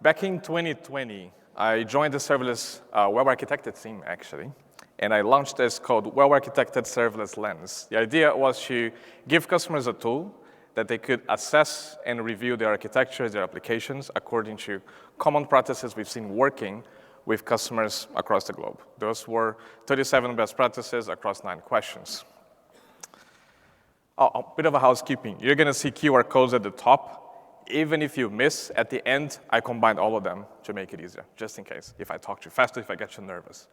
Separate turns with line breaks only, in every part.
Back in 2020, I joined the serverless web architected team, actually, and I launched this called Web Architected Serverless Lens. The idea was to give customers a tool that they could assess and review their architectures, their applications, according to common practices we've seen working with customers across the globe. Those were 37 best practices across 9 questions. Oh, a bit of a housekeeping. You're going to see QR codes at the top. Even if you miss, at the end, I combined all of them to make it easier, just in case, if I talk too fast, if I get you nervous.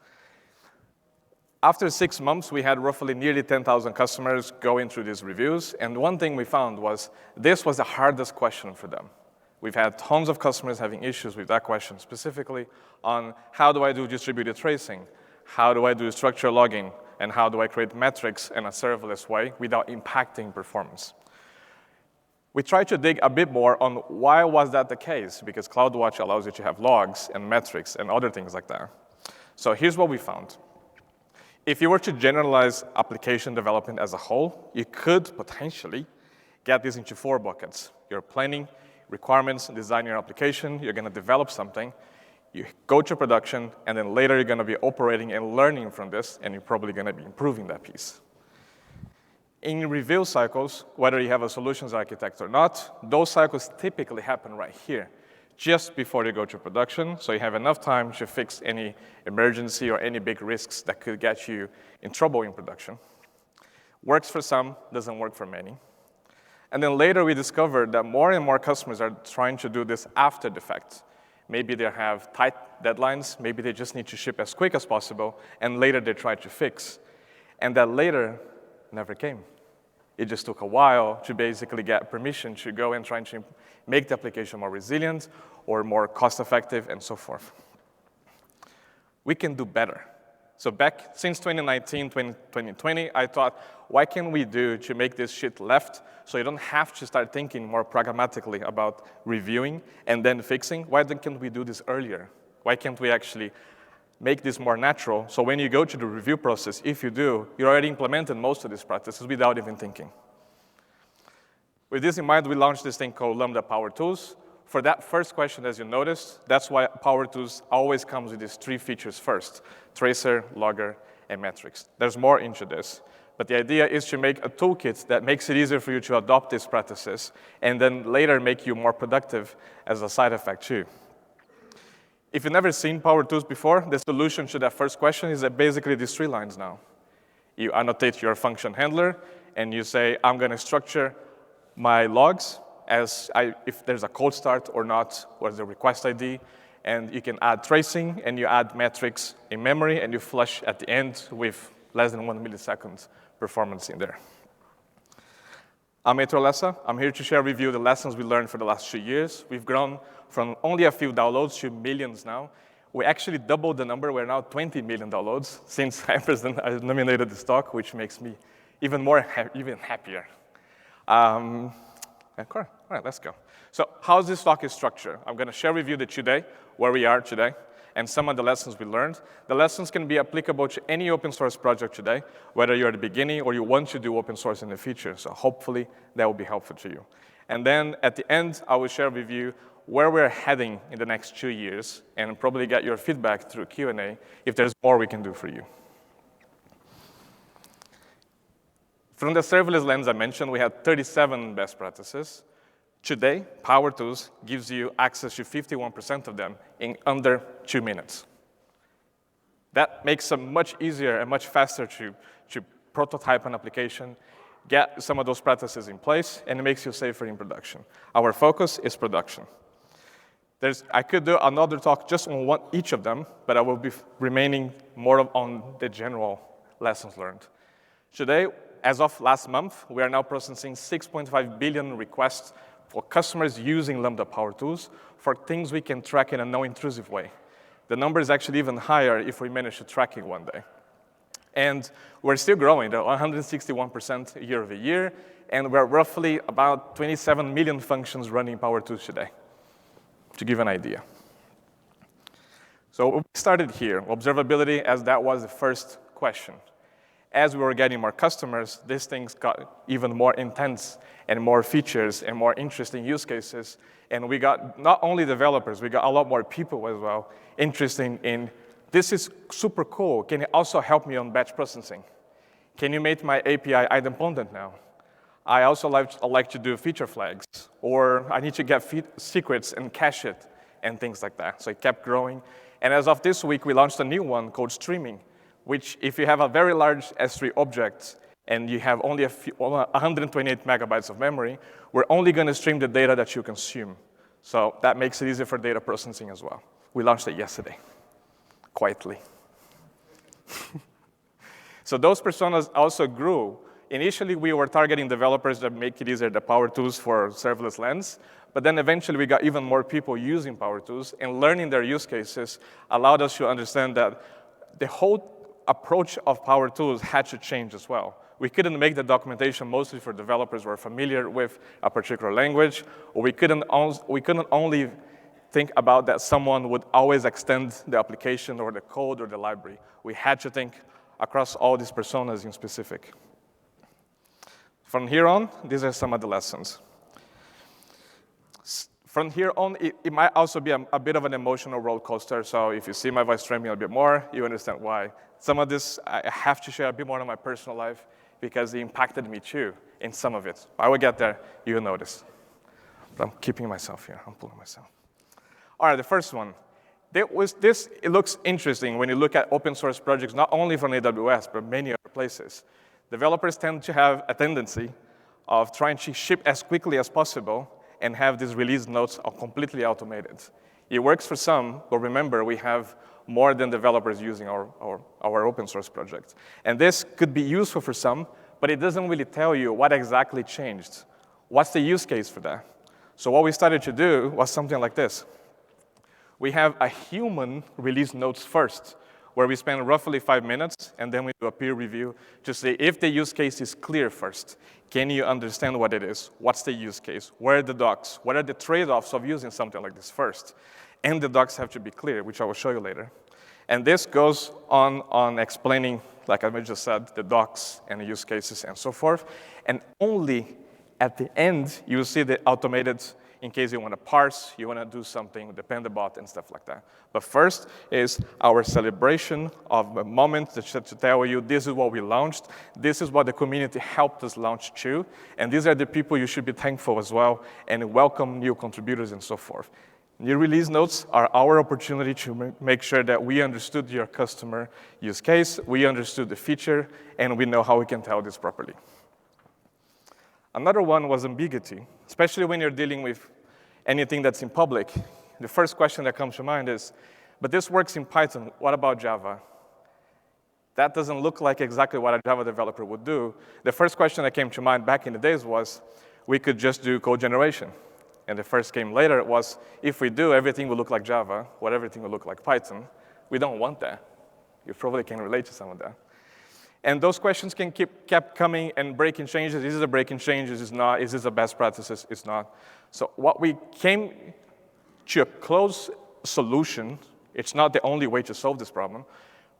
After 6 months, we had roughly nearly 10,000 customers going through these reviews, and one thing we found was this was the hardest question for them. We've had tons of customers having issues with that question, specifically on how do I do distributed tracing, how do I do structured logging, and how do I create metrics in a serverless way without impacting performance. We tried to dig a bit more on why was that the case, because CloudWatch allows you to have logs and metrics and other things like that. So here's what we found. If you were to generalize application development as a whole, you could potentially get this into 4 buckets. You're planning, requirements, designing your application, you're going to develop something, you go to production, and then later you're going to be operating and learning from this, and you're probably going to be improving that piece. In review cycles, whether you have a solutions architect or not, those cycles typically happen right here, just before you go to production, so you have enough time to fix any emergency or any big risks that could get you in trouble in production. Works for some, doesn't work for many. And then later we discovered that more and more customers are trying to do this after the fact. Maybe they have tight deadlines, maybe they just need to ship as quick as possible, and later they try to fix. And that later never came. It just took a while to basically get permission to go and try to make the application more resilient or more cost-effective and so forth. We can do better. So back since 2019, 2020, I thought, what can we do to make this shit left so you don't have to start thinking more pragmatically about reviewing and then fixing? Why can't we do this earlier? Why can't we actually make this more natural, so when you go to the review process, if you do, you already implemented most of these practices without even thinking. With this in mind, we launched this thing called Lambda Powertools. For that first question, as you noticed, that's why Powertools always comes with these 3 features first: tracer, logger, and metrics. There's more into this, but the idea is to make a toolkit that makes it easier for you to adopt these practices and then later make you more productive as a side effect too. If you've never seen Powertools before, the solution to that first question is that basically these 3 lines now. You annotate your function handler, and you say, I'm going to structure my logs as if there's a cold start or not, or the request ID, and you can add tracing, and you add metrics in memory, and you flush at the end with less than 1 millisecond performance in there. I'm Heitor Lessa. I'm here to share with you the lessons we learned for the last 2 years. We've grown from only a few downloads to millions now. We actually doubled the number. We're now 20 million downloads since I nominated this talk, which makes me even happier. All right, let's go. So how's this talk is structured? I'm going to share with you today, where we are today, and some of the lessons we learned. The lessons can be applicable to any open source project today, whether you're at the beginning or you want to do open source in the future. So hopefully that will be helpful to you. And then at the end, I will share with you where we're heading in the next 2 years, and probably get your feedback through Q&A if there's more we can do for you. From the serverless lens I mentioned, we had 37 best practices. Today, Powertools gives you access to 51% of them in under 2 minutes. That makes it much easier and much faster to prototype an application, get some of those practices in place, and it makes you safer in production. Our focus is production. I could do another talk just on each of them, but I will be remaining more on the general lessons learned. Today, as of last month, we are now processing 6.5 billion requests for customers using Lambda Powertools for things we can track in a non-intrusive way. The number is actually even higher if we manage to track it one day. And we're still growing, 161% year over year, and we're roughly about 27 million functions running Powertools today, to give an idea. So we started here, observability, as that was the first question. As we were getting more customers, these things got even more intense and more features and more interesting use cases. And we got not only developers, we got a lot more people as well interested in, this is super cool. Can you also help me on batch processing? Can you make my API idempotent now? I also like to do feature flags, or I need to get secrets and cache it, and things like that. So it kept growing. And as of this week, we launched a new one called streaming, which if you have a very large S3 object and you have only 128 megabytes of memory, we're only going to stream the data that you consume. So that makes it easier for data processing as well. We launched it yesterday, quietly. So those personas also grew. Initially, we were targeting developers that make it easier, the Powertools for serverless lens. But then eventually, we got even more people using Powertools, and learning their use cases allowed us to understand that the whole approach of Powertools had to change as well. We couldn't make the documentation mostly for developers who are familiar with a particular language, or we couldn't only think about that someone would always extend the application or the code or the library. We had to think across all these personas in specific. From here on, these are some of the lessons. From here on, it might also be a bit of an emotional roller coaster. So if you see my voice trembling a bit more, you understand why. Some of this, I have to share a bit more of my personal life because it impacted me too in some of it. I will get there, you'll notice. But I'm keeping myself here, I'm pulling myself. All right, the first one. It looks interesting when you look at open source projects, not only from AWS, but many other places. Developers tend to have a tendency of trying to ship as quickly as possible and have these release notes completely automated. It works for some, but remember, we have more than developers using our open source project. And this could be useful for some, but it doesn't really tell you what exactly changed. What's the use case for that? So what we started to do was something like this. We have a human release notes first, where we spend roughly 5 minutes, and then we do a peer review to see if the use case is clear first. Can you understand what it is? What's the use case? Where are the docs? What are the trade-offs of using something like this first? And the docs have to be clear, which I will show you later. And this goes on explaining, like I just said, the docs and the use cases and so forth. And only at the end, you will see the automated, in case you want to parse, you want to do something, depend about, and stuff like that. But first is our celebration of a moment to tell you this is what we launched, this is what the community helped us launch too, and these are the people you should be thankful as well, and welcome new contributors and so forth. New release notes are our opportunity to make sure that we understood your customer use case, we understood the feature, and we know how we can tell this properly. Another one was ambiguity, especially when you're dealing with anything that's in public. The first question that comes to mind is, but this works in Python, what about Java? That doesn't look like exactly what a Java developer would do. The first question that came to mind back in the days was, we could just do code generation. And the first came later was, if we do, everything will look like Java, or everything will look like Python. We don't want that. You probably can relate to some of that. And those questions kept coming and breaking changes. Is this a breaking change? Is this not? Is this a best practices? It's not. So what we came to a close solution, it's not the only way to solve this problem.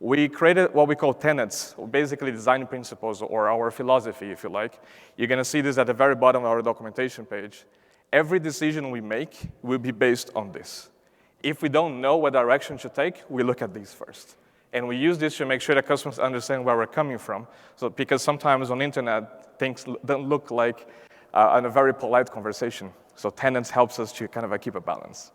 We created what we call tenets, or basically design principles, or our philosophy, if you like. You're going to see this at the very bottom of our documentation page. Every decision we make will be based on this. If we don't know what direction to take, we look at these first. And we use this to make sure that customers understand where we're coming from. So, because sometimes on the internet, things don't look like a very polite conversation. So tenets helps us to kind of keep a balance.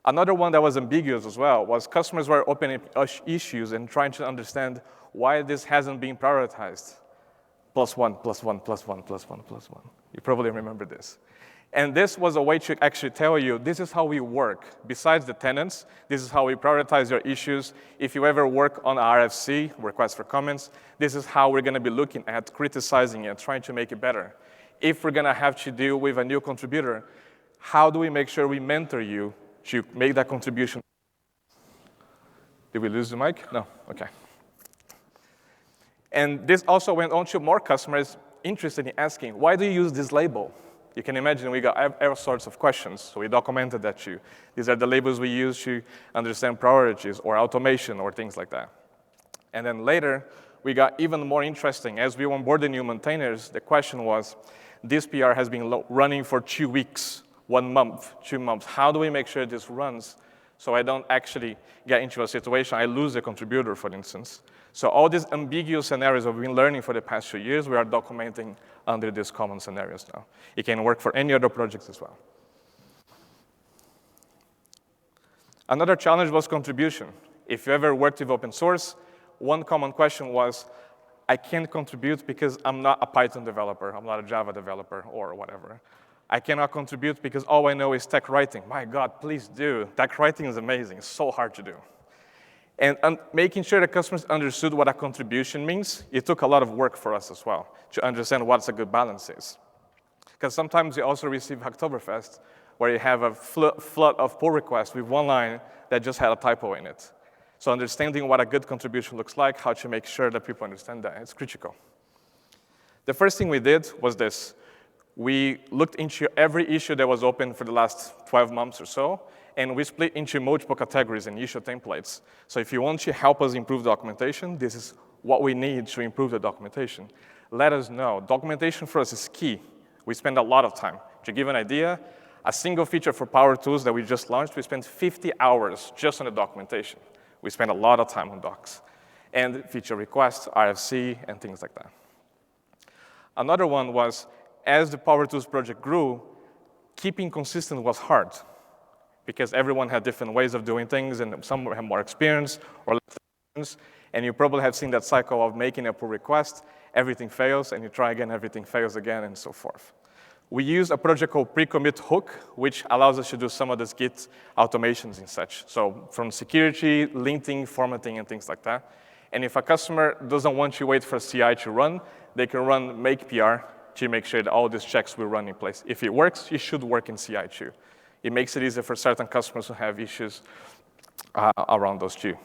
Another one that was ambiguous as well was customers were opening issues and trying to understand why this hasn't been prioritized. +1, +1, +1, +1, +1. You probably remember this. And this was a way to actually tell you, this is how we work. Besides the tenants, this is how we prioritize your issues. If you ever work on RFC, request for comments, this is how we're going to be looking at criticizing it, trying to make it better. If we're going to have to deal with a new contributor, how do we make sure we mentor you to make that contribution? Did we lose the mic? No? OK. And this also went on to more customers interested in asking, why do you use this label? You can imagine we got all sorts of questions, so we documented that too. These are the labels we use to understand priorities or automation or things like that. And then later, we got even more interesting. As we onboarded new maintainers, the question was, this PR has been running for 2 weeks, 1 month, 2 months. How do we make sure this runs so I don't actually get into a situation I lose a contributor, for instance? So all these ambiguous scenarios we've been learning for the past 2 years, we are documenting under these common scenarios now. It can work for any other projects as well. Another challenge was contribution. If you ever worked with open source, one common question was, I can't contribute because I'm not a Python developer, I'm not a Java developer, or whatever. I cannot contribute because all I know is tech writing. My God, please do. Tech writing is amazing. It's so hard to do. And making sure the customers understood what a contribution means, it took a lot of work for us as well to understand what a good balance is. Because sometimes you also receive Hacktoberfest, where you have a flood of pull requests with one line that just had a typo in it. So understanding what a good contribution looks like, how to make sure that people understand that, it's critical. The first thing we did was this. We looked into every issue that was open for the last 12 months or so, and we split into multiple categories and issue templates. So if you want to help us improve documentation, this is what we need to improve the documentation. Let us know. Documentation for us is key. We spend a lot of time. To give an idea, a single feature for Powertools that we just launched, we spent 50 hours just on the documentation. We spend a lot of time on docs. And feature requests, RFC, and things like that. Another one was, as the Powertools project grew, keeping consistent was hard because everyone had different ways of doing things, and some have more experience or less experience. And you probably have seen that cycle of making a pull request, everything fails, and you try again, everything fails again, and so forth. We use a project called pre-commit hook, which allows us to do some of these Git automations and such. So from security, linting, formatting, and things like that. And if a customer doesn't want to wait for CI to run, they can run make PR to make sure that all these checks will run in place. If it works, it should work in CI too. It makes it easier for certain customers who have issues around those too.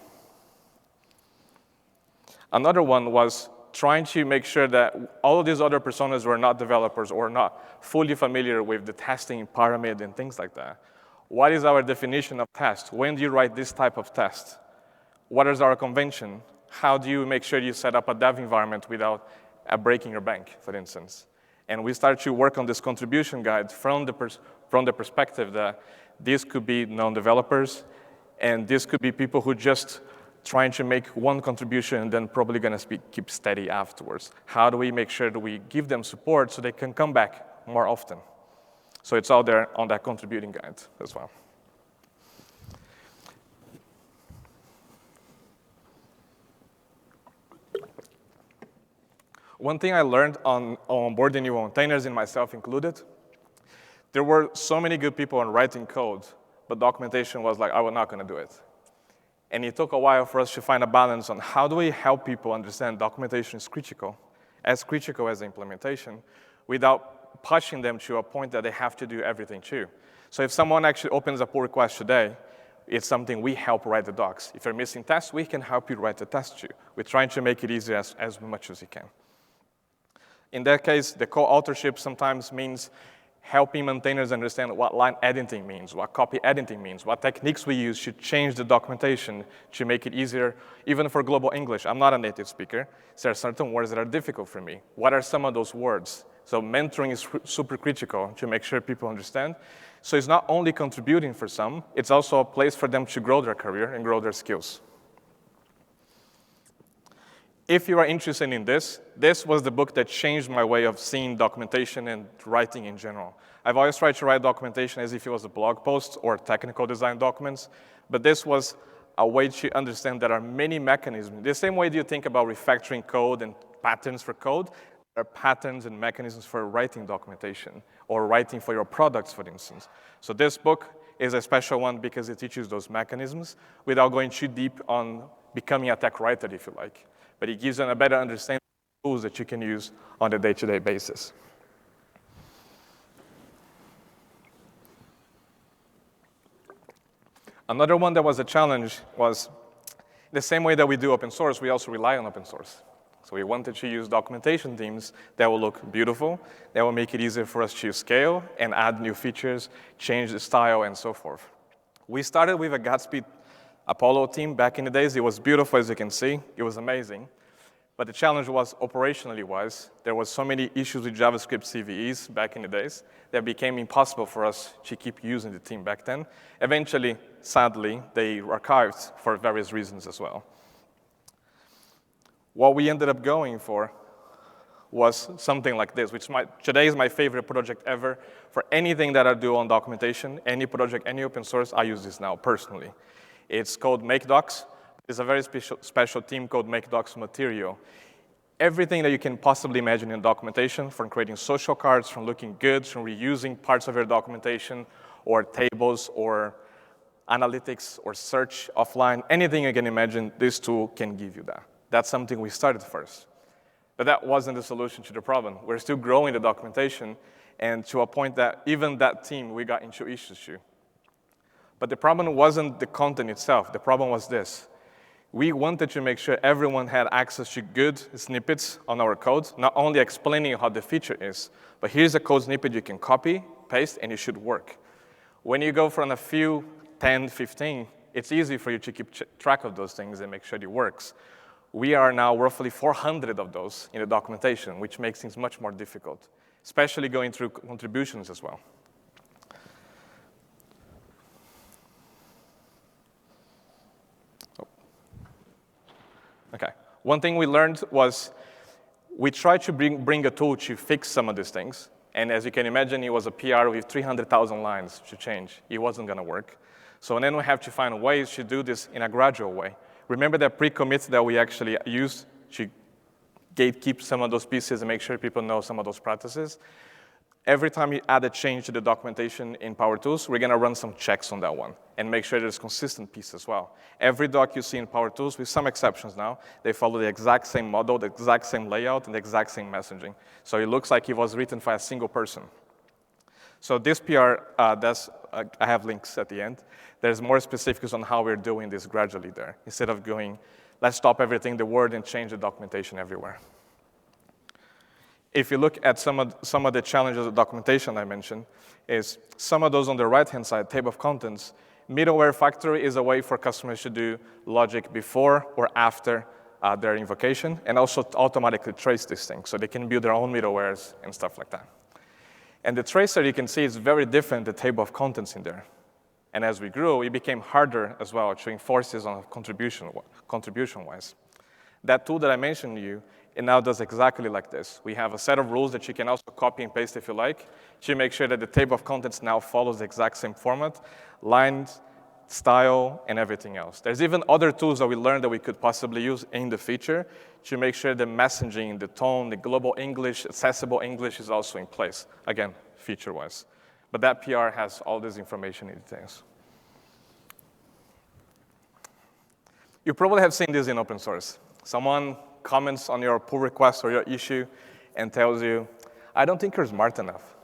Another one was trying to make sure that all of these other personas were not developers or not fully familiar with the testing pyramid and things like that. What is our definition of test? When do you write this type of test? What is our convention? How do you make sure you set up a dev environment without breaking your bank, for instance? And we start to work on this contribution guide from the perspective that this could be non-developers, and this could be people who just trying to make one contribution and then probably going to keep steady afterwards. How do we make sure that we give them support so they can come back more often? So it's out there on that contributing guide as well. One thing I learned on onboarding new maintainers, and myself included, there were so many good people on writing code, but documentation was like, I was not going to do it. And it took a while for us to find a balance on how do we help people understand documentation is critical as the implementation, without pushing them to a point that they have to do everything too. So if someone actually opens a pull request today, it's something we help write the docs. If you're missing tests, we can help you write the test too. We're trying to make it easy as much as we can. In that case, the co-authorship sometimes means helping maintainers understand what line editing means, what copy editing means, what techniques we use to change the documentation to make it easier, even for global English. I'm not a native speaker, so there are certain words that are difficult for me. What are some of those words? So mentoring is super critical to make sure people understand. So it's not only contributing for some, it's also a place for them to grow their career and grow their skills. If you are interested in this was the book that changed my way of seeing documentation and writing in general. I've always tried to write documentation as if it was a blog post or technical design documents, but this was a way to understand there are many mechanisms. The same way that you think about refactoring code and patterns for code, there are patterns and mechanisms for writing documentation or writing for your products, for instance. So this book is a special one because it teaches those mechanisms without going too deep on becoming a tech writer, if you like. But it gives them a better understanding of tools that you can use on a day-to-day basis. Another one that was a challenge was the same way that we do open source, we also rely on open source. So we wanted to use documentation themes that will look beautiful, that will make it easier for us to scale and add new features, change the style, and so forth. We started with a Gatsby Apollo team, back in the days, it was beautiful, as you can see. It was amazing. But the challenge was, operationally wise, there was so many issues with JavaScript CVEs back in the days that became impossible for us to keep using the team back then. Eventually, sadly, they archived for various reasons as well. What we ended up going for was something like this, which today is my favorite project ever. For anything that I do on documentation, any project, any open source, I use this now personally. It's called MakeDocs. It's a very special team called MakeDocs Material. Everything that you can possibly imagine in documentation, from creating social cards, from looking good, from reusing parts of your documentation, or tables, or analytics, or search offline, anything you can imagine, this tool can give you that. That's something we started first. But that wasn't the solution to the problem. We're still growing the documentation, and to a point that even that team, we got into issues too. But the problem wasn't the content itself. The problem was this. We wanted to make sure everyone had access to good snippets on our code, not only explaining how the feature is, but here's a code snippet you can copy, paste, and it should work. When you go from a few, 10, 15, it's easy for you to keep track of those things and make sure it works. We are now roughly 400 of those in the documentation, which makes things much more difficult, especially going through contributions as well. Okay. One thing we learned was we tried to bring a tool to fix some of these things. And as you can imagine, it was a PR with 300,000 lines to change. It wasn't going to work. So then we have to find ways to do this in a gradual way. Remember that pre-commits that we actually used to gatekeep some of those pieces and make sure people know some of those practices? Every time you add a change to the documentation in Powertools, we're going to run some checks on that one and make sure there's consistent piece as well. Every doc you see in Powertools, with some exceptions now, they follow the exact same model, the exact same layout, and the exact same messaging. So it looks like it was written by a single person. So this PR, I have links at the end. There's more specifics on how we're doing this gradually there, instead of going, let's stop everything, the word, and change the documentation everywhere. If you look at some of the challenges of documentation I mentioned, is some of those on the right-hand side, table of contents. Middleware factory is a way for customers to do logic before or after their invocation, and also to automatically trace these things, so they can build their own middlewares and stuff like that. And the tracer, you can see, is very different, the table of contents in there. And as we grew, it became harder as well to enforce this on contribution-wise. That tool that I mentioned to you, it now does exactly like this. We have a set of rules that you can also copy and paste if you like, to make sure that the table of contents now follows the exact same format, lines, style, and everything else. There's even other tools that we learned that we could possibly use in the feature to make sure the messaging, the tone, the global English, accessible English is also in place, again, feature-wise. But that PR has all this information in details. You probably have seen this in open source. Someone comments on your pull request or your issue and tells you, I don't think you're smart enough.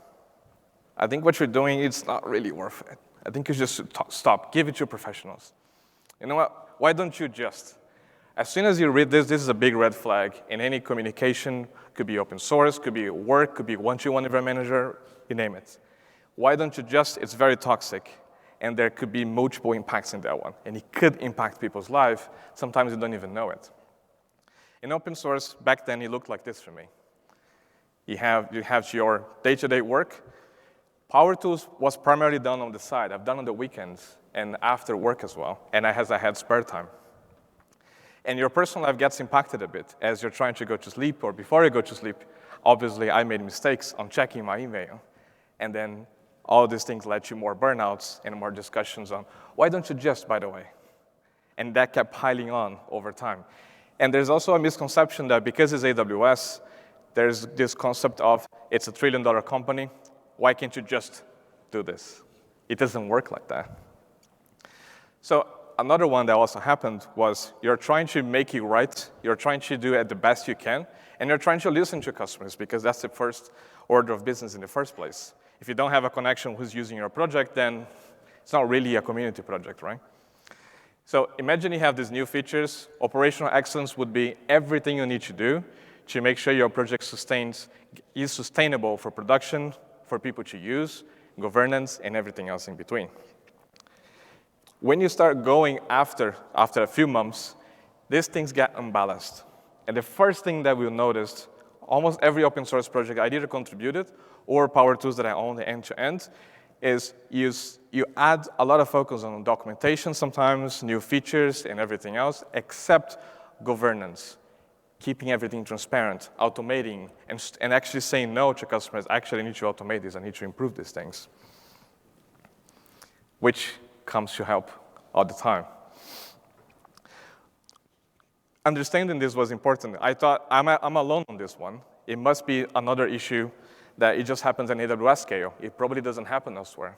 I think what you're doing is not really worth it. I think you just should stop. Give it to professionals. You know what? Why don't you just? As soon as you read this is a big red flag in any communication. Could be open source, could be work, could be one-to-one with your manager, you name it. Why don't you just? It's very toxic. And there could be multiple impacts in that one. And it could impact people's life. Sometimes you don't even know it. In open source, back then, it looked like this for me. You have your day-to-day work. Powertools was primarily done on the side. I've done on the weekends and after work as well, and as I had spare time. And your personal life gets impacted a bit as you're trying to go to sleep or before you go to sleep. Obviously, I made mistakes on checking my email. And then all these things led to more burnouts and more discussions on, why don't you just, by the way? And that kept piling on over time. And there's also a misconception that because it's AWS, there's this concept of it's $1 trillion company. Why can't you just do this? It doesn't work like that. So another one that also happened was you're trying to make it right. You're trying to do it the best you can. And you're trying to listen to customers because that's the first order of business in the first place. If you don't have a connection who's using your project, then it's not really a community project, right? So imagine you have these new features. Operational excellence would be everything you need to do to make sure your project is sustainable for production, for people to use, governance, and everything else in between. When you start going after a few months, these things get unbalanced. And the first thing that we noticed, almost every open source project I either contributed or Powertools that I own end-to-end, is you add a lot of focus on documentation sometimes, new features and everything else, except governance, keeping everything transparent, automating, and actually saying no to customers, actually I need to automate this, I need to improve these things, which comes to help all the time. Understanding this was important. I thought, I'm alone on this one. It must be another issue that it just happens in AWS scale. It probably doesn't happen elsewhere.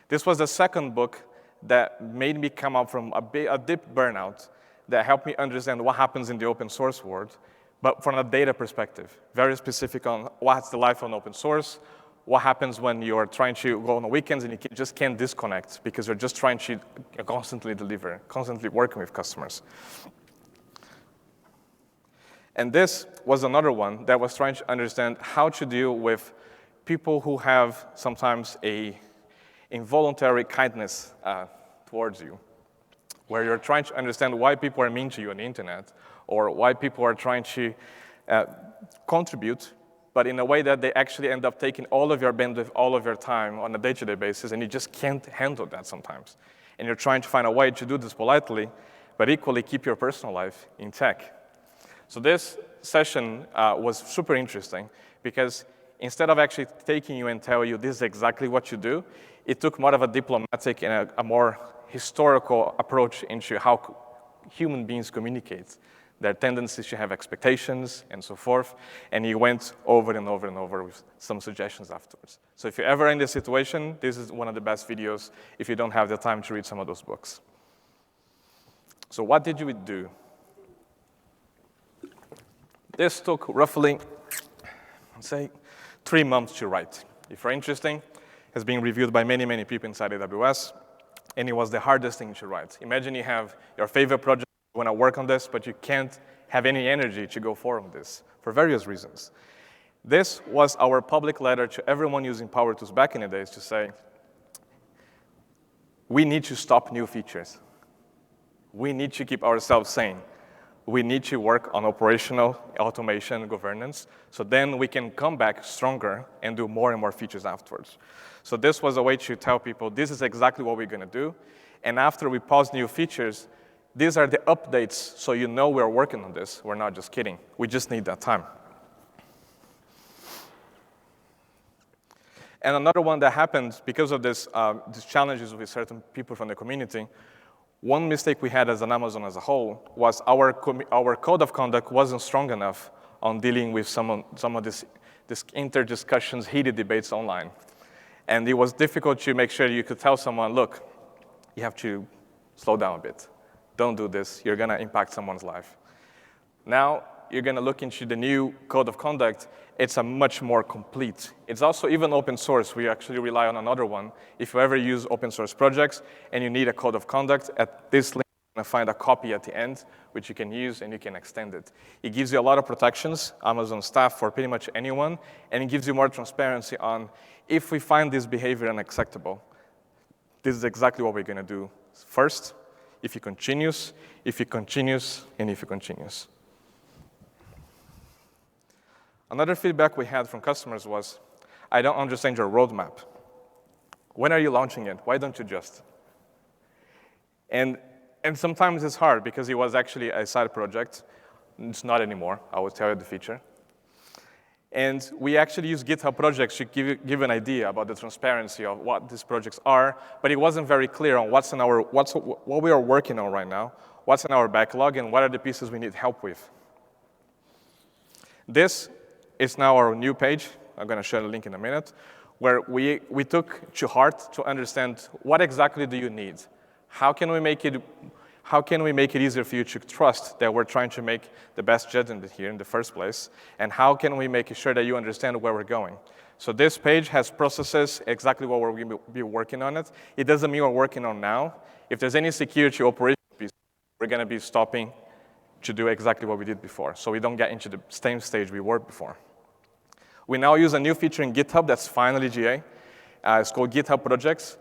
This was the second book that made me come up from a deep burnout that helped me understand what happens in the open source world, but from a data perspective, very specific on what's the life on open source, what happens when you're trying to go on the weekends and you just can't disconnect because you're just trying to constantly deliver, constantly working with customers. And this was another one that was trying to understand how to deal with people who have sometimes a involuntary kindness towards you, where you're trying to understand why people are mean to you on the internet, or why people are trying to contribute, but in a way that they actually end up taking all of your bandwidth, all of your time on a day-to-day basis, and you just can't handle that sometimes. And you're trying to find a way to do this politely, but equally keep your personal life intact. So this session was super interesting because instead of actually taking you and tell you this is exactly what you do, it took more of a diplomatic and a more historical approach into how human beings communicate, their tendencies to have expectations and so forth, and he went over and over and over with some suggestions afterwards. So if you're ever in this situation, this is one of the best videos if you don't have the time to read some of those books. So what did we do? This took roughly, say, 3 months to write. If you're interested, it's being reviewed by many, many people inside AWS, and it was the hardest thing to write. Imagine you have your favorite project, you want to work on this, but you can't have any energy to go forward on this for various reasons. This was our public letter to everyone using Powertools back in the days to say, we need to stop new features. We need to keep ourselves sane. We need to work on operational automation governance, so then we can come back stronger and do more and more features afterwards. So this was a way to tell people, this is exactly what we're going to do, and after we pause new features, these are the updates, so you know we're working on this. We're not just kidding. We just need that time. And another one that happened because of these challenges with certain people from the community, one mistake we had as an Amazon as a whole was our code of conduct wasn't strong enough on dealing with some of this inter-discussions, heated debates online. And it was difficult to make sure you could tell someone, look, you have to slow down a bit. Don't do this. You're going to impact someone's life. Now, you're going to look into the new code of conduct. It's a much more complete. It's also even open source. We actually rely on another one. If you ever use open source projects and you need a code of conduct, at this link, you're going to find a copy at the end, which you can use and you can extend it. It gives you a lot of protections, Amazon staff, for pretty much anyone, and it gives you more transparency on if we find this behavior unacceptable, this is exactly what we're going to do first, if it continues, and if it continues. Another feedback we had from customers was, I don't understand your roadmap. When are you launching it? Why don't you just? And sometimes it's hard because it was actually a side project. It's not anymore. I will tell you the feature. And we actually use GitHub projects to give an idea about the transparency of what these projects are, but it wasn't very clear on what we are working on right now, what's in our backlog, and what are the pieces we need help with. This is now our new page. I'm going to share the link in a minute, where we took to heart to understand what exactly do you need? How can we make it easier for you to trust that we're trying to make the best judgment here in the first place? And how can we make sure that you understand where we're going? So this page has processes, exactly what we're going to be working on it. It doesn't mean we're working on now. If there's any security operation piece, we're going to be stopping to do exactly what we did before, so we don't get into the same stage we were before. We now use a new feature in GitHub that's finally GA. It's called GitHub Projects.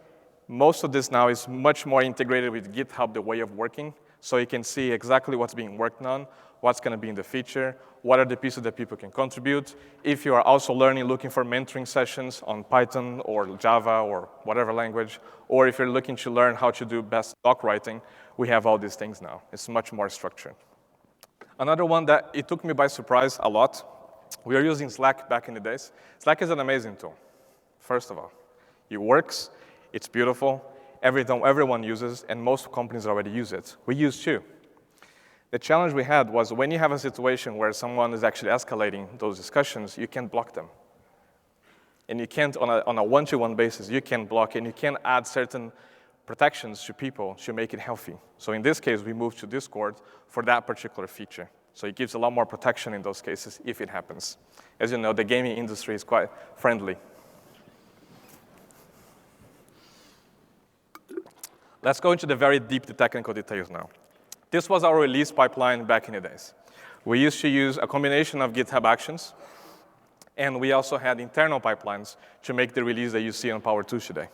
Most of this now is much more integrated with GitHub, the way of working, so you can see exactly what's being worked on, what's going to be in the feature, what are the pieces that people can contribute. If you are also learning, looking for mentoring sessions on Python or Java or whatever language, or if you're looking to learn how to do best doc writing, we have all these things now. It's much more structured. Another one that it took me by surprise a lot, we were using Slack back in the days. Slack is an amazing tool, first of all. It works, it's beautiful, everyone uses, and most companies already use it. We use too. The challenge we had was when you have a situation where someone is actually escalating those discussions, you can't block them. And you can't, on a one-to-one basis, you can block and you can add certain protections to people to make it healthy. So in this case, we moved to Discord for that particular feature. So it gives a lot more protection in those cases if it happens. As you know, the gaming industry is quite friendly. Let's go into the very deep technical details now. This was our release pipeline back in the days. We used to use a combination of GitHub Actions, and we also had internal pipelines to make the release that you see on Powertools today.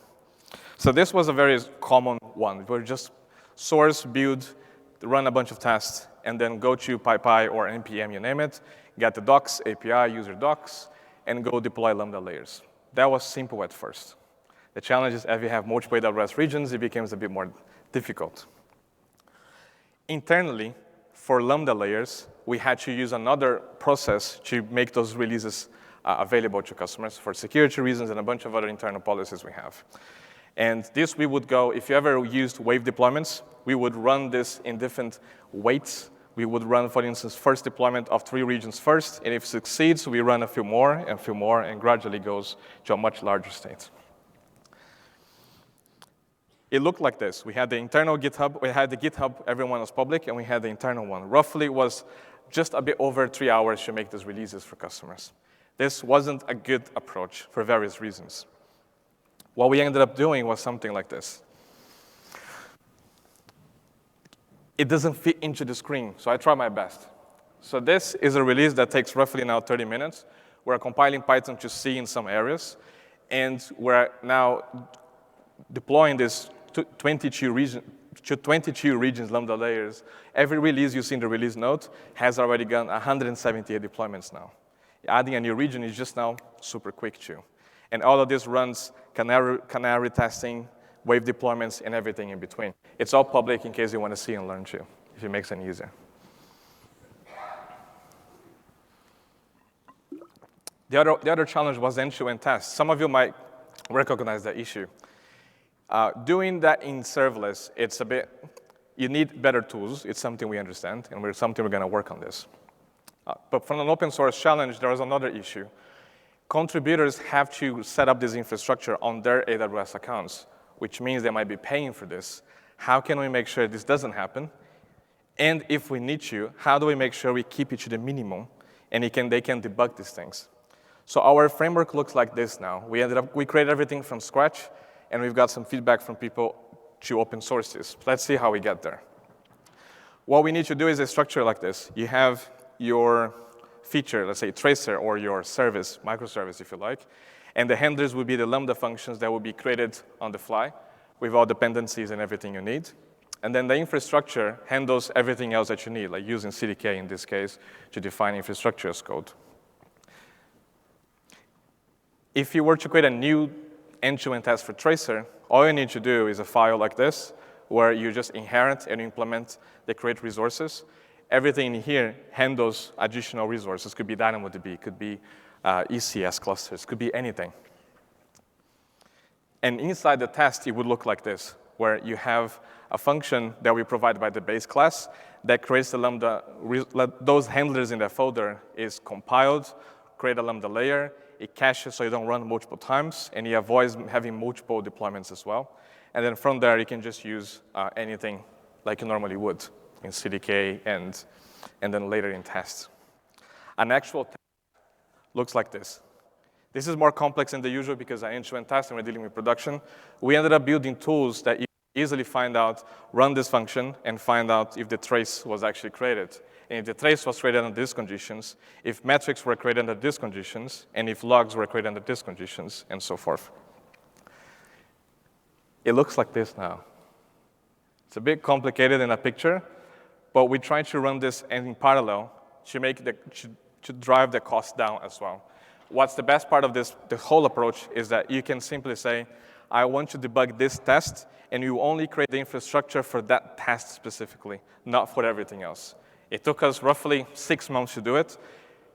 So this was a very common one. We just source, build, run a bunch of tests, and then go to PyPy or NPM, you name it, get the docs, API, user docs, and go deploy Lambda layers. That was simple at first. The challenge is as you have multiple AWS regions, it becomes a bit more difficult. Internally, for Lambda layers, we had to use another process to make those releases available to customers for security reasons and a bunch of other internal policies we have. And this we would go, if you ever used wave deployments, we would run this in different weights. We would run, for instance, first deployment of 3 regions first, and if it succeeds, we run a few more, and gradually goes to a much larger state. It looked like this. We had the internal GitHub, we had the GitHub, everyone was public, and we had the internal one. Roughly it was just a bit over 3 hours to make these releases for customers. This wasn't a good approach for various reasons. What we ended up doing was something like this. It doesn't fit into the screen, so I try my best. So this is a release that takes roughly now 30 minutes. We're compiling Python to C in some areas, and we're now deploying this to 22 regions Lambda layers. Every release you see in the release note has already gone 178 deployments now. Adding a new region is just now super quick too. And all of this runs canary testing, wave deployments, and everything in between. It's all public in case you want to see and learn too, if it makes it easier. The other challenge was end-to-end tests. Some of you might recognize that issue. Doing that in serverless, it's a bit, you need better tools. It's something we understand, and we're going to work on this. But from an open source challenge, there was another issue. Contributors have to set up this infrastructure on their AWS accounts, which means they might be paying for this. How can we make sure this doesn't happen? And if we need to, how do we make sure we keep it to the minimum and they can debug these things? So our framework looks like this now. We created everything from scratch, and we've got some feedback from people to open source this. Let's see how we get there. What we need to do is a structure like this. You have your feature, let's say tracer or your service, microservice if you like, and the handlers will be the Lambda functions that will be created on the fly with all dependencies and everything you need. And then the infrastructure handles everything else that you need, like using CDK in this case to define infrastructure as code. If you were to create a new end-to-end test for tracer, all you need to do is a file like this, where you just inherit and implement the create resources. Everything in here handles additional resources. Could be DynamoDB, could be ECS clusters, could be anything. And inside the test, it would look like this, where you have a function that we provide by the base class that creates the Lambda, those handlers in that folder is compiled, create a Lambda layer, it caches so you don't run multiple times, and it avoids having multiple deployments as well. And then from there, you can just use anything like you normally would in CDK and then later in tests. An actual test looks like this. This is more complex than the usual because I end-to-end test and we're dealing with production. We ended up building tools that you easily find out, run this function, and find out if the trace was actually created. And if the trace was created under these conditions, if metrics were created under these conditions, and if logs were created under these conditions, and so forth. It looks like this now. It's a bit complicated in a picture, but we try to run this in parallel to drive the cost down as well. What's the best part of this, the whole approach, is that you can simply say, I want to debug this test, and you only create the infrastructure for that test specifically, not for everything else. It took us roughly 6 months to do it.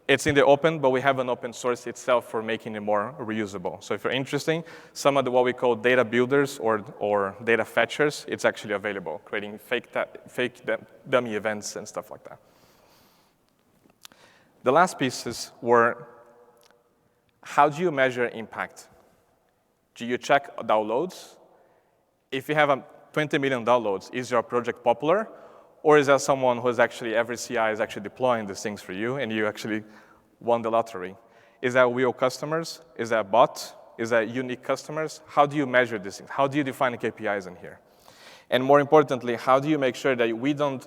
It's in the open, but we have an open source itself for making it more reusable. So if you're interested, some of what we call data builders or data fetchers, it's actually available, creating fake dummy events and stuff like that. The last pieces were, how do you measure impact? Do you check downloads? If you have 20 million downloads, is your project popular? Or is that someone who is actually, every CI is actually deploying these things for you and you actually won the lottery? Is that real customers? Is that bot? Is that unique customers? How do you measure these things? How do you define the KPIs in here? And more importantly, how do you make sure that we don't,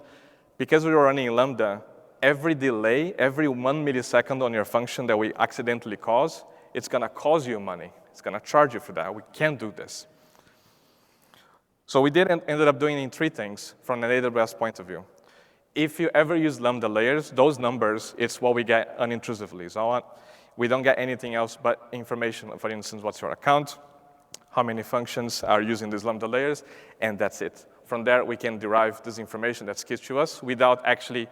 because we're running in Lambda, every delay, every 1 millisecond on your function that we accidentally cause, it's going to cost you money. It's going to charge you for that. We can't do this. So we ended up doing in 3 things from an AWS point of view. If you ever use Lambda layers, those numbers, it's what we get unintrusively. So we don't get anything else but information. For instance, what's your account, how many functions are using these Lambda layers, and that's it. From there, we can derive this information that's key to us without actually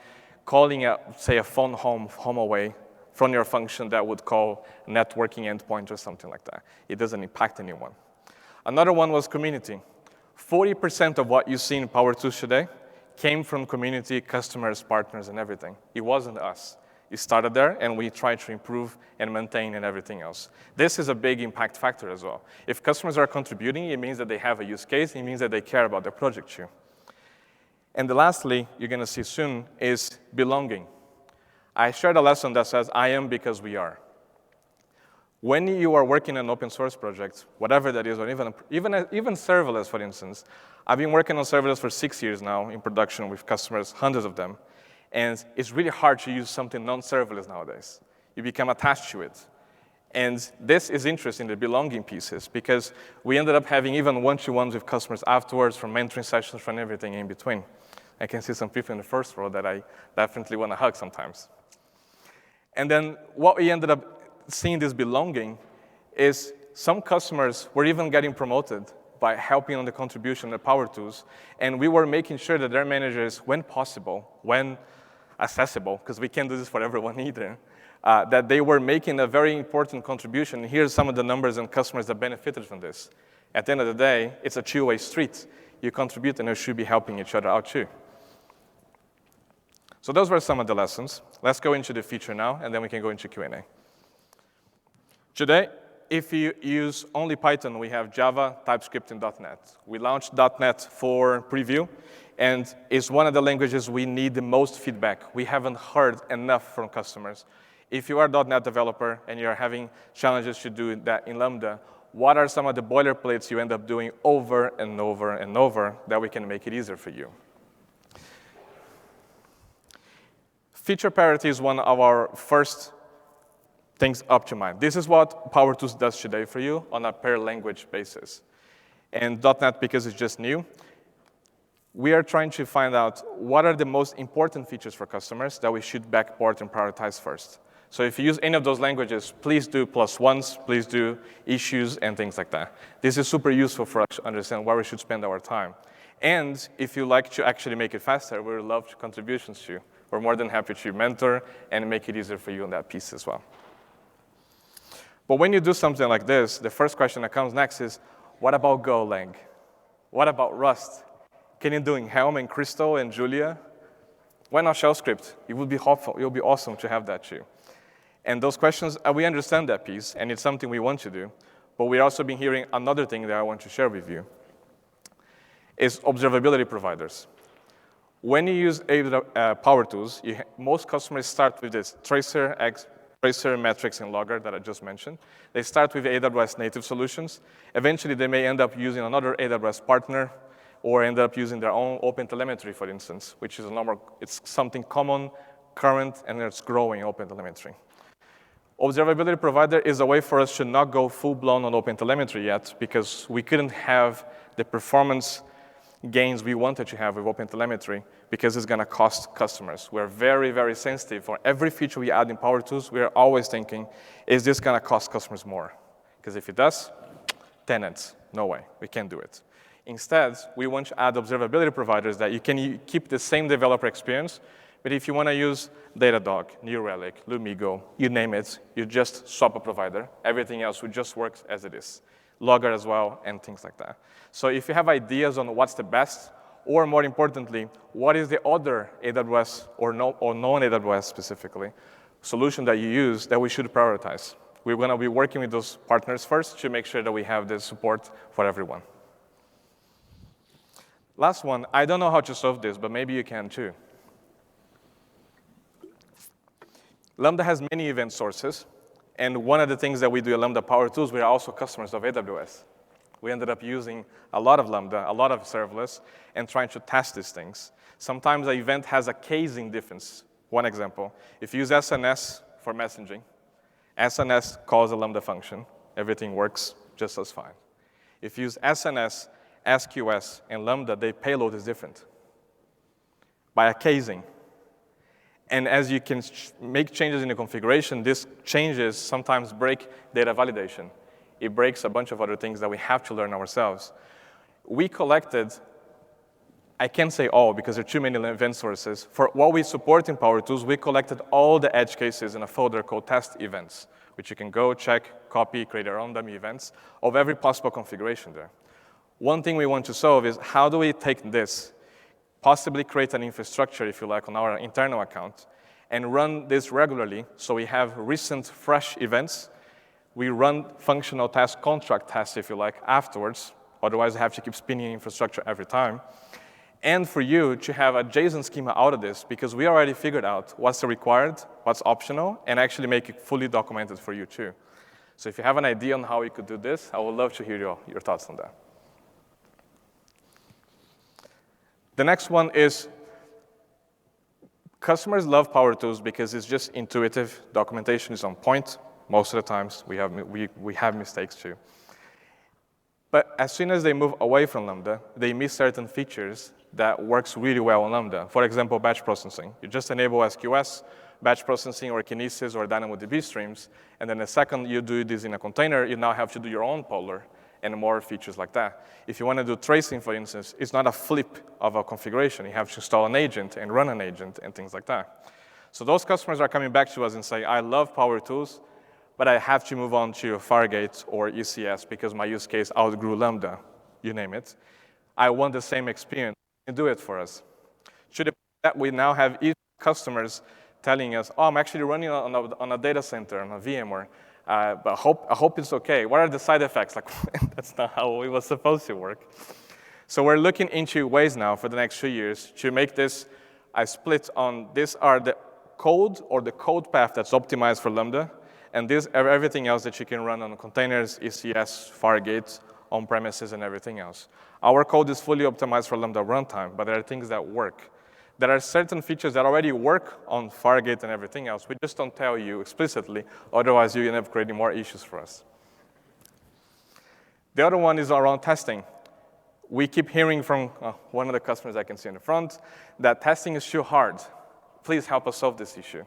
calling, say, a phone home away from your function that would call networking endpoint or something like that. It doesn't impact anyone. Another one was community. 40% of what you see in Powertools today came from community, customers, partners, and everything. It wasn't us. It started there, and we tried to improve and maintain and everything else. This is a big impact factor as well. If customers are contributing, it means that they have a use case. It means that they care about their project too. And lastly, you're going to see soon, is belonging. I shared a lesson that says, I am because we are. When you are working on an open source project, whatever that is, or even serverless, for instance, I've been working on serverless for 6 years now in production with customers, hundreds of them. And it's really hard to use something non-serverless nowadays. You become attached to it. And this is interesting, the belonging pieces, because we ended up having even one-to-ones with customers afterwards, from mentoring sessions, from everything in between. I can see some people in the first row that I definitely want to hug sometimes. And then what we ended up seeing this belonging is some customers were even getting promoted by helping on the contribution of Powertools, and we were making sure that their managers, when possible, when accessible, because we can't do this for everyone either, that they were making a very important contribution. Here's some of the numbers and customers that benefited from this. At the end of the day, it's a two-way street. You contribute, and you should be helping each other out too. So those were some of the lessons. Let's go into the feature now, and then we can go into Q&A. Today, if you use only Python, we have Java, TypeScript, and .NET. We launched .NET for preview, and it's one of the languages we need the most feedback. We haven't heard enough from customers. If you are a .NET developer and you're having challenges to do that in Lambda, what are some of the boilerplates you end up doing over and over and over that we can make it easier for you? Feature parity is one of our first things up to mind. This is what Powertools does today for you on a per language basis. And .NET, because it's just new, we are trying to find out what are the most important features for customers that we should backport and prioritize first. So if you use any of those languages, please do +1s, please do issues, and things like that. This is super useful for us to understand where we should spend our time. And if you like to actually make it faster, we would love contributions to you. We're more than happy to mentor and make it easier for you on that piece as well. But when you do something like this, the first question that comes next is, what about Golang? What about Rust? Can you do in Helm and Crystal and Julia? Why not shell script? It would be helpful. It would be awesome to have that too. And those questions, we understand that piece, and it's something we want to do. But we've also been hearing another thing that I want to share with you, is observability providers. When you use Powertools, most customers start with this tracer, metrics, and logger that I just mentioned. They start with AWS native solutions. Eventually, they may end up using another AWS partner or end up using their own OpenTelemetry, for instance, which is it's something common, current, and it's growing OpenTelemetry. Observability provider is a way for us to not go full-blown on OpenTelemetry yet, because we couldn't have the performance gains we wanted to have with OpenTelemetry, because it's going to cost customers. We're very, very sensitive. For every feature we add in Powertools, we're always thinking, is this going to cost customers more? Because if it does, tenants, no way, we can't do it. Instead, we want to add observability providers that you can keep the same developer experience, but if you want to use Datadog, New Relic, Lumigo, you name it, you just swap a provider. Everything else will just work as it is. Logger as well, and things like that. So if you have ideas on what's the best, or more importantly, what is the other AWS or non-AWS specifically solution that you use that we should prioritize? We're going to be working with those partners first to make sure that we have the support for everyone. Last one, I don't know how to solve this, but maybe you can too. Lambda has many event sources, and one of the things that we do at Lambda Powertools, we are also customers of AWS. We ended up using a lot of Lambda, a lot of serverless, and trying to test these things. Sometimes an event has a casing difference. One example, if you use SNS for messaging, SNS calls a Lambda function. Everything works just as fine. If you use SNS, SQS, and Lambda, their payload is different by a casing. And as you can make changes in the configuration, these changes sometimes break data validation. It breaks a bunch of other things that we have to learn ourselves. We collected, I can't say all because there are too many event sources. For what we support in Powertools, we collected all the edge cases in a folder called test events, which you can go check, copy, create your own dummy events of every possible configuration there. One thing we want to solve is how do we take this, possibly create an infrastructure, if you like, on our internal account, and run this regularly so we have recent, fresh events. We run functional tests, contract tests, if you like, afterwards. Otherwise, I have to keep spinning infrastructure every time. And for you to have a JSON schema out of this, because we already figured out what's required, what's optional, and actually make it fully documented for you, too. So if you have an idea on how we could do this, I would love to hear your thoughts on that. The next one is customers love Powertools because it's just intuitive. Documentation is on point. Most of the times, we have mistakes, too. But as soon as they move away from Lambda, they miss certain features that works really well on Lambda. For example, batch processing. You just enable SQS, batch processing, or Kinesis, or DynamoDB streams, and then the second you do this in a container, you now have to do your own poller and more features like that. If you want to do tracing, for instance, it's not a flip of a configuration. You have to install an agent and run an agent and things like that. So those customers are coming back to us and say, I love Powertools, but I have to move on to Fargate or ECS because my use case outgrew Lambda, you name it. I want the same experience, and do it for us. To the point that we now have each customers telling us, oh, I'm actually running on a data center, on a VMware, but I hope it's okay. What are the side effects? Like, that's not how it was supposed to work. So we're looking into ways now for the next 2 years to make this a split on these are the code or the code path that's optimized for Lambda, and this everything else that you can run on containers, ECS, Fargate, on-premises, and everything else. Our code is fully optimized for Lambda runtime, but there are things that work. There are certain features that already work on Fargate and everything else. We just don't tell you explicitly, otherwise you end up creating more issues for us. The other one is around testing. We keep hearing from one of the customers I can see in the front that testing is too hard. Please help us solve this issue.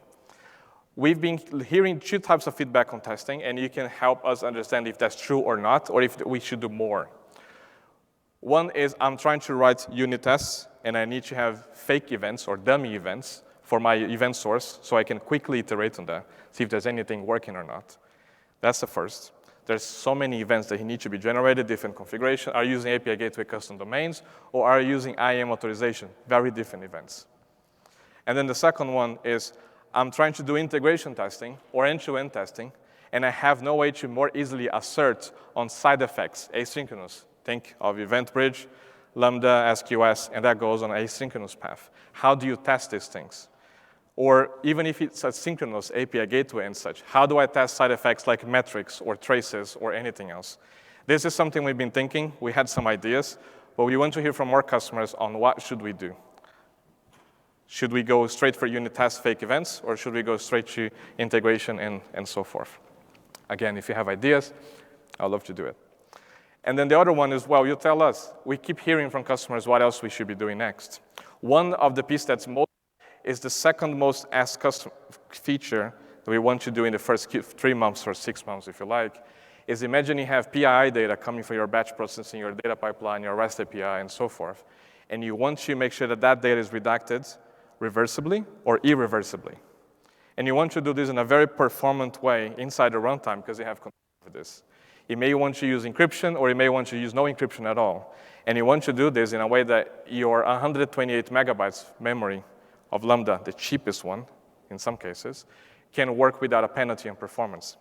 We've been hearing 2 types of feedback on testing, and you can help us understand if that's true or not, or if we should do more. One is I'm trying to write unit tests, and I need to have fake events or dummy events for my event source so I can quickly iterate on that, see if there's anything working or not. That's the first. There's so many events that need to be generated, different configuration. Are you using API Gateway custom domains, or are you using IAM authorization? Very different events. And then the second one is I'm trying to do integration testing or end-to-end testing, and I have no way to more easily assert on side effects, asynchronous. Think of Event Bridge, Lambda, SQS, and that goes on an asynchronous path. How do you test these things? Or even if it's a synchronous API gateway and such, how do I test side effects like metrics or traces or anything else? This is something we've been thinking. We had some ideas, but we want to hear from more customers on what should we do. Should we go straight for unit tests, fake events, or should we go straight to integration and so forth? Again, if you have ideas, I'd love to do it. And then the other one is, well, you tell us. We keep hearing from customers what else we should be doing next. One of the pieces that's most is the second most asked customer feature that we want to do in the first 3 months or 6 months, if you like, is imagine you have PII data coming from your batch processing, your data pipeline, your REST API, and so forth. And you want to make sure that that data is redacted reversibly or irreversibly. And you want to do this in a very performant way inside the runtime because you have control over this. You may want to use encryption, or you may want to use no encryption at all. And you want to do this in a way that your 128 megabytes memory of Lambda, the cheapest one in some cases, can work without a penalty on performance.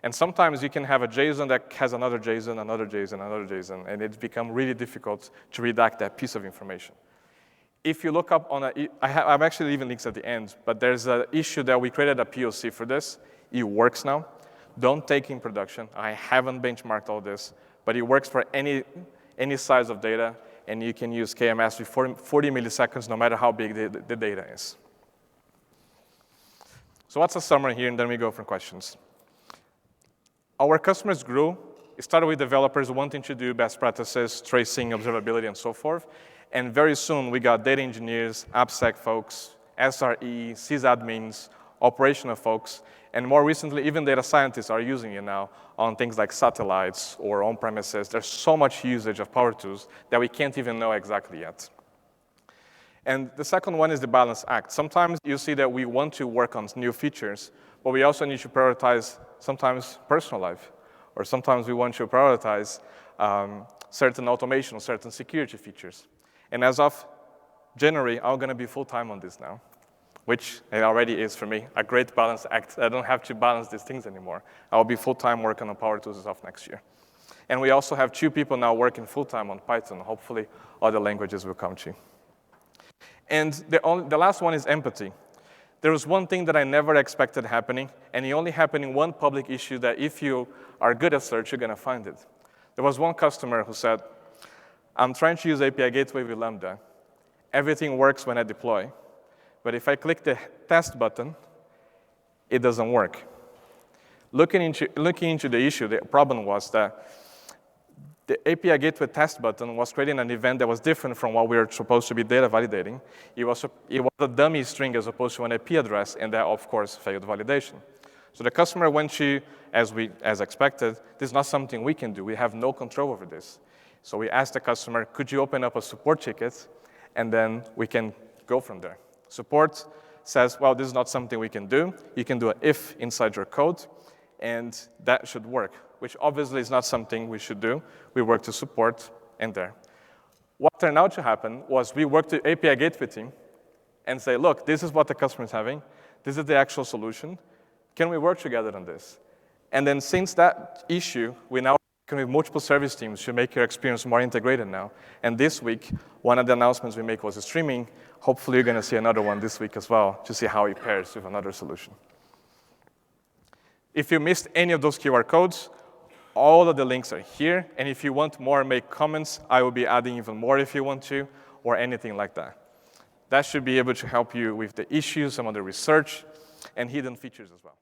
And sometimes you can have a JSON that has another JSON, another JSON, another JSON, and it's become really difficult to redact that piece of information. If you look up on I'm actually leaving links at the end, but there's an issue that we created a POC for this. It works now. Don't take in production. I haven't benchmarked all this, but it works for any size of data, and you can use KMS with 40 milliseconds no matter how big the data is. So what's a summary here, and then we go for questions. Our customers grew. It started with developers wanting to do best practices, tracing, observability, and so forth. And very soon, we got data engineers, AppSec folks, SRE, sysadmins, operational folks, and more recently, even data scientists are using it now on things like satellites or on-premises. There's so much usage of Powertools that we can't even know exactly yet. And the second one is the balance act. Sometimes you see that we want to work on new features, but we also need to prioritize sometimes personal life, or sometimes we want to prioritize certain automation, certain security features. And as of January, I'm going to be full-time on this now, which it already is for me, a great balance act. I don't have to balance these things anymore. I'll be full-time working on Powertools as of next year. And we also have 2 people now working full-time on Python. Hopefully, other languages will come to. And the last one is empathy. There was one thing that I never expected happening, and it only happened in one public issue that if you are good at search, you're going to find it. There was one customer who said, I'm trying to use API Gateway with Lambda. Everything works when I deploy. But if I click the test button, it doesn't work. Looking into the issue, the problem was that the API Gateway test button was creating an event that was different from what we were supposed to be data validating. It was a dummy string as opposed to an IP address, and that, of course, failed validation. So the customer went to, as expected, this is not something we can do. We have no control over this. So we asked the customer, could you open up a support ticket, and then we can go from there. Support says, well, this is not something we can do. You can do an if inside your code, and that should work, which obviously is not something we should do. We work to support and there. What turned out to happen was we worked with the API Gateway team and say, look, this is what the customer is having. This is the actual solution. Can we work together on this? And then since that issue, we now work with multiple service teams to make your experience more integrated now. And this week, one of the announcements we make was streaming. Hopefully, you're going to see another one this week as well to see how it pairs with another solution. If you missed any of those QR codes, all of the links are here. And if you want more, make comments. I will be adding even more if you want to, or anything like that. That should be able to help you with the issues, some of the research, and hidden features as well.